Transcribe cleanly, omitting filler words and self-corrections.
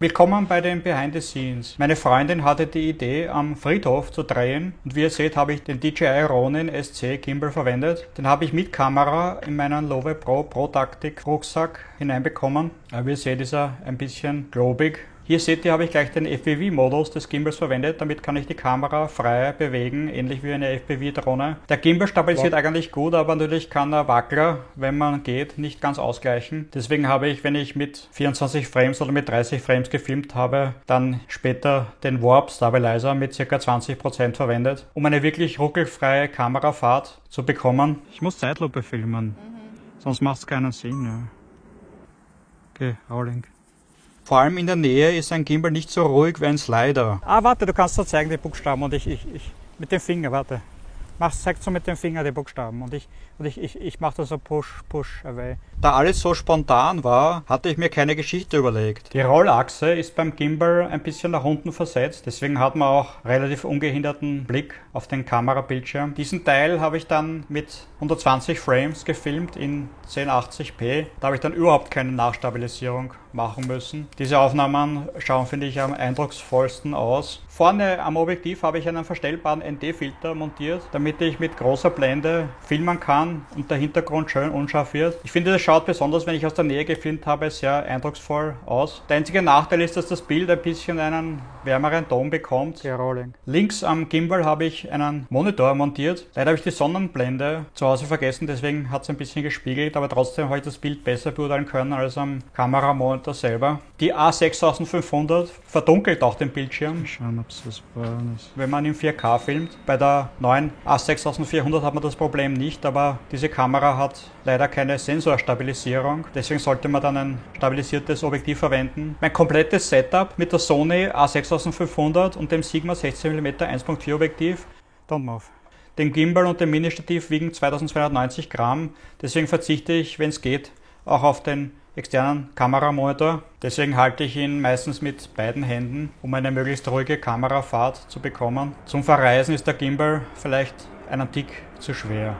Willkommen bei den Behind the Scenes. Meine Freundin hatte die Idee, am Friedhof zu drehen und wie ihr seht, habe ich den DJI Ronin SC Gimbal verwendet. Den habe ich mit Kamera in meinen Lowe Pro Taktik Rucksack hineinbekommen. Aber wie ihr seht, ist er ein bisschen globig. Hier seht ihr, habe ich gleich den FPV-Modus des Gimbals verwendet, damit kann ich die Kamera frei bewegen, ähnlich wie eine FPV-Drohne. Der Gimbal stabilisiert eigentlich gut, aber natürlich kann der Wackler, wenn man geht, nicht ganz ausgleichen. Deswegen habe ich, wenn ich mit 24 Frames oder mit 30 Frames gefilmt habe, dann später den Warp Stabilizer mit ca. 20% verwendet, um eine wirklich ruckelfreie Kamerafahrt zu bekommen. Ich muss Zeitlupe filmen, sonst macht es keinen Sinn. Ja. Okay, Rolling. Vor allem in der Nähe ist ein Gimbal nicht so ruhig wie ein Slider. Ah, warte, du kannst da zeigen die Buchstaben und ich mit dem Finger, warte. Zeig so mit dem Finger die Buchstaben und ich mache da so Push away. Da alles so spontan war, hatte ich mir keine Geschichte überlegt. Die Rollachse ist beim Gimbal ein bisschen nach unten versetzt, deswegen hat man auch relativ ungehinderten Blick auf den Kamerabildschirm. Diesen Teil habe ich dann mit 120 Frames gefilmt in 1080p. Da habe ich dann überhaupt keine Nachstabilisierung machen müssen. Diese Aufnahmen schauen, finde ich, am eindrucksvollsten aus. Vorne am Objektiv habe ich einen verstellbaren ND-Filter montiert, damit ich mit großer Blende filmen kann und der Hintergrund schön unscharf wird. Ich finde, das schaut besonders, wenn ich aus der Nähe gefilmt habe, sehr eindrucksvoll aus. Der einzige Nachteil ist, dass das Bild ein bisschen einen wärmeren Ton bekommt. Links am Gimbal habe ich einen Monitor montiert. Leider habe ich die Sonnenblende zu Hause vergessen, deswegen hat es ein bisschen gespiegelt, aber trotzdem habe ich das Bild besser beurteilen können als am Kameramonitor selber. Die A6500 verdunkelt auch den Bildschirm. Schauen, ob es was braun ist. Wenn man in 4K filmt. Bei der neuen A6400 hat man das Problem nicht, aber diese Kamera hat leider keine Sensorstabilisierung. Deswegen sollte man dann ein stabilisiertes Objektiv verwenden. Mein komplettes Setup mit der Sony A6500 und dem Sigma 16mm 1.4 Objektiv. Don't move. Den Gimbal und dem Mini-Stativ wiegen 2290 Gramm. Deswegen verzichte ich, wenn es geht, auch auf den externen Kameramonitor. Deswegen halte ich ihn meistens mit beiden Händen, um eine möglichst ruhige Kamerafahrt zu bekommen. Zum Verreisen ist der Gimbal vielleicht einen Tick zu schwer.